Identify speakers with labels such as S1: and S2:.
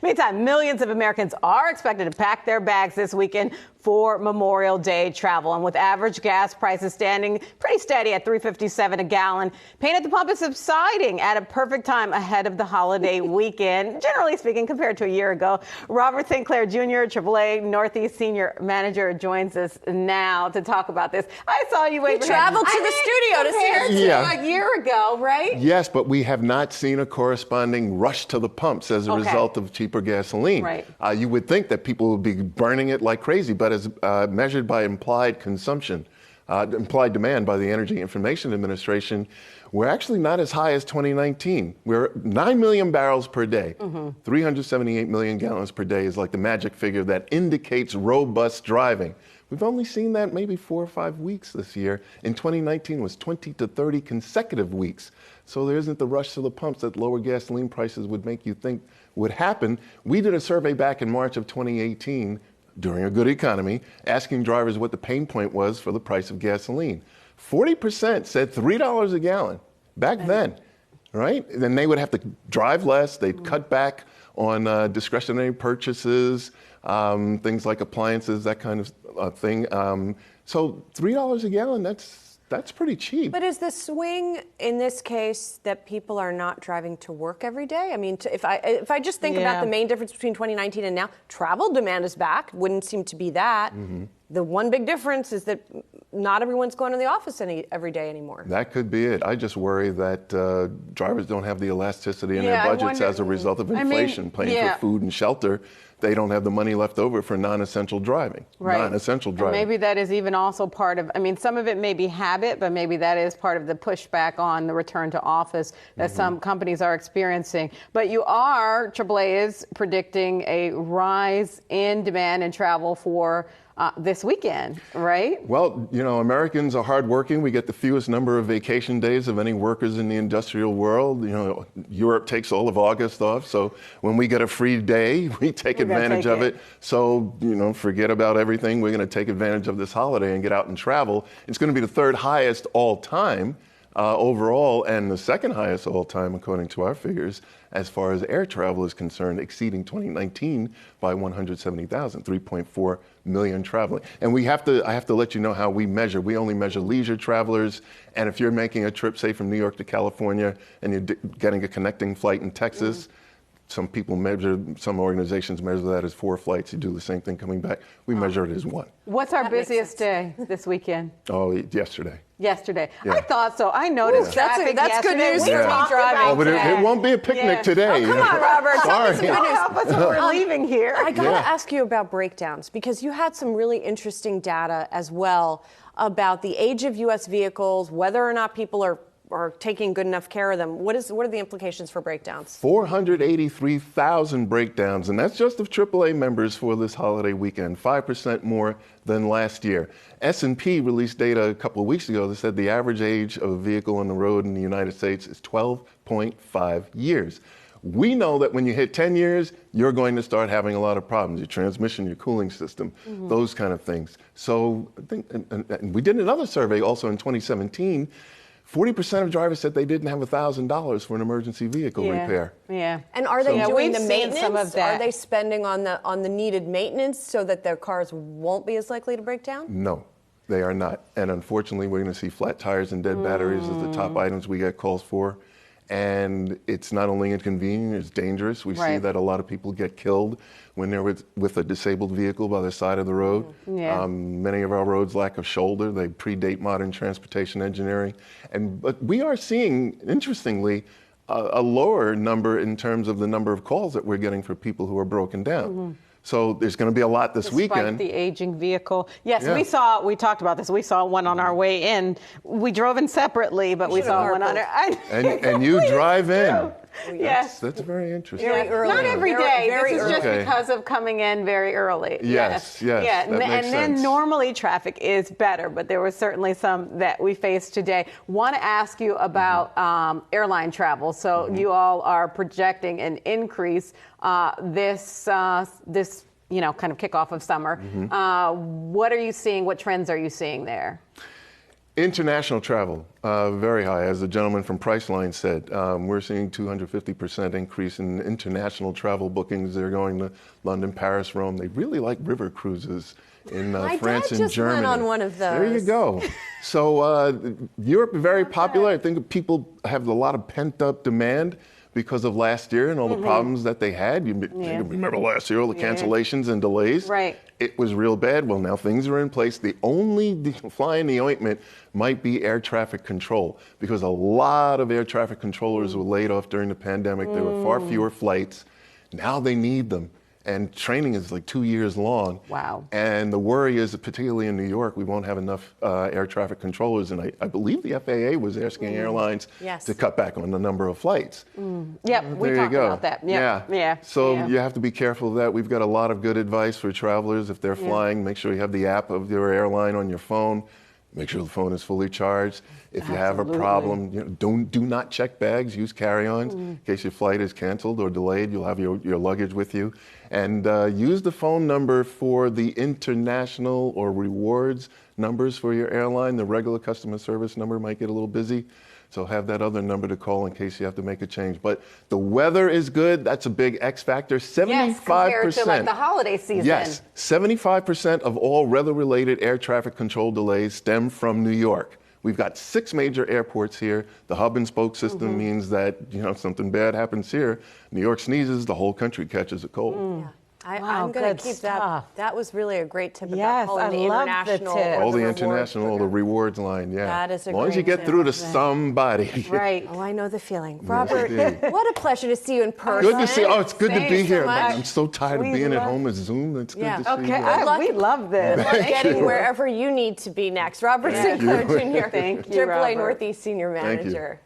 S1: Meantime, millions of Americans are expected to pack their bags this weekend for Memorial Day travel. And with average gas prices standing pretty steady at $3.57 a gallon, pain at the pump is subsiding at a perfect time ahead of the holiday weekend, generally speaking, compared to a year ago. Robert Sinclair Jr., AAA Northeast Senior Manager, joins us now to talk about this. I saw you wait.
S2: You traveled to the studio to see us
S1: a year ago, right?
S3: Yes, but we have not seen a corresponding rush to the pumps as a result of cheaper gasoline.
S1: Right.
S3: You would think that people would be burning it like crazy, but as measured by implied consumption, implied demand by the Energy Information Administration, we're actually not as high as 2019. We're 9 million barrels per day. 378 million gallons per day is like the magic figure that indicates robust driving. We've only seen that maybe 4 or 5 weeks this year. In 2019 was 20 to 30 consecutive weeks. So there isn't the rush to the pumps that lower gasoline prices would make you think would happen. We did a survey back in March of 2018 during a good economy, asking drivers what the pain point was for the price of gasoline. 40% said $3 a gallon back then, right? Then they would have to drive less. They'd cut back on discretionary purchases, things like appliances, that kind of thing. So $3 a gallon, that's pretty cheap.
S2: But is the swing in this case that people are not driving to work every day? I mean, if I just think about the main difference between 2019 and now, travel demand is back. Wouldn't seem to be that. The one big difference is that not everyone's going to the office every day anymore.
S3: That could be it. I just worry that drivers don't have the elasticity in their budgets as a result of inflation, paying for food and shelter. They don't have the money left over for non-essential driving.
S1: Right.
S3: Non-essential driving.
S1: And maybe that is even also part of, some of it may be habit, but maybe that is part of the pushback on the return to office that some companies are experiencing. But AAA is predicting a rise in demand and travel for this weekend, right?
S3: Well, Americans are hardworking. We get the fewest number of vacation days of any workers in the industrial world. Europe takes all of August off. So when we get a free day, we take advantage of it. So, forget about everything. We're going to take advantage of this holiday and get out and travel. It's going to be the third highest all time overall, and the second highest all time, according to our figures, as far as air travel is concerned, exceeding 2019 by 170,000, 3.4 million traveling. And I have to let you know how we measure. We only measure leisure travelers. And if you're making a trip, say, from New York to California, and you're getting a connecting flight in Texas, some organizations measure that as 4 flights. You do the same thing coming back. We measure it as 1.
S1: What's our busiest day this weekend?
S3: Oh, yesterday.
S1: Yesterday.
S3: Yeah.
S1: I thought so. I noticed traffic
S2: that's good news for me driving.
S3: Oh, but it won't be a picnic today.
S1: Oh, come on, Robert.
S3: Sorry.
S1: Help us when we're leaving here.
S2: I got to ask you about breakdowns, because you had some really interesting data as well about the age of U.S. vehicles, whether or not people are taking good enough care of them. What are the implications for breakdowns?
S3: 483,000 breakdowns, and that's just of AAA members for this holiday weekend, 5% more than last year. S&P released data a couple of weeks ago that said the average age of a vehicle on the road in the United States is 12.5 years. We know that when you hit 10 years, you're going to start having a lot of problems, your transmission, your cooling system, those kind of things. So I think, and we did another survey also in 2017, 40% of drivers said they didn't have $1,000 for an emergency vehicle repair.
S1: Yeah.
S2: And are they doing the maintenance?
S1: Some of that.
S2: Are they spending on the needed maintenance so that their cars won't be as likely to break down?
S3: No, they are not. And unfortunately, we're going to see flat tires and dead batteries as the top items we get calls for. And it's not only inconvenient, it's dangerous. We see that a lot of people get killed when they're with a disabled vehicle by the side of the road. Many of our roads lack a shoulder. They predate modern transportation engineering. But we are seeing, interestingly, a lower number in terms of the number of calls that we're getting for people who are broken down. So there's going to be a lot this weekend.
S1: Despite the aging vehicle. Yes, we talked about this. We saw one on our way in. We drove in separately, but we saw one on our...
S3: And you drive in.
S1: Yes.
S3: That's very interesting.
S2: Very early.
S1: Not every day.
S2: Very
S1: this is
S2: early.
S1: just because of coming in very early.
S3: Yes.
S1: Yeah,
S3: that makes
S1: and then
S3: sense.
S1: normally traffic is better, but there were certainly some that we faced today. Want to ask you about airline travel. So you all are projecting an increase this kind of kickoff of summer. What are you seeing? What trends are you seeing there?
S3: International travel, very high. As the gentleman from Priceline said, we're seeing 250% increase in international travel bookings. They're going to London, Paris, Rome. They really like river cruises in France and Germany.
S2: Went on one of those.
S3: There you go. So Europe, very popular. I think people have a lot of pent-up demand because of last year and all the problems that they had. You remember last year, all the cancellations and delays.
S1: Right.
S3: It was real bad. Well, now things are in place. The only fly in the ointment might be air traffic control, because a lot of air traffic controllers were laid off during the pandemic. There were far fewer flights. Now they need them. And training is like 2 years long.
S1: Wow.
S3: And the worry is that particularly in New York, we won't have enough air traffic controllers. And I believe the FAA was asking airlines to cut back on the number of flights.
S1: Yep, we talked about that. Yeah.
S3: So you have to be careful of that. We've got a lot of good advice for travelers. If they're flying, make sure you have the app of your airline on your phone. Make sure the phone is fully charged. If you have a problem, do not check bags. Use carry-ons in case your flight is canceled or delayed. You'll have your luggage with you. And use the phone number for the international or rewards numbers for your airline. The regular customer service number might get a little busy. So have that other number to call in case you have to make a change. But the weather is good. That's a big X factor. 75%.
S1: Yes, compared to like the holiday season.
S3: Yes, 75% of all weather-related air traffic control delays stem from New York. We've got 6 major airports here. The hub and spoke system means that, something bad happens here, New York sneezes, the whole country catches a cold.
S2: I'm going to keep
S1: stuff.
S2: That was really a great tip about
S1: Yes,
S2: calling the
S1: love
S2: international.
S1: the tip.
S3: All the international, the rewards line,
S2: That is a
S3: as long as you
S2: great
S3: get through to somebody.
S1: Right.
S2: Oh, I know the feeling. Robert, what a pleasure to see you in person.
S3: Good to see you. Oh, it's good to be here.
S2: So much.
S3: I'm so tired of being at home with Zoom. It's good to see you.
S1: Okay, we love this.
S2: Getting wherever you need to be next. Robert Sinclair Jr.
S1: Thank you,
S2: AAA
S1: Robert.
S2: Northeast Senior Manager.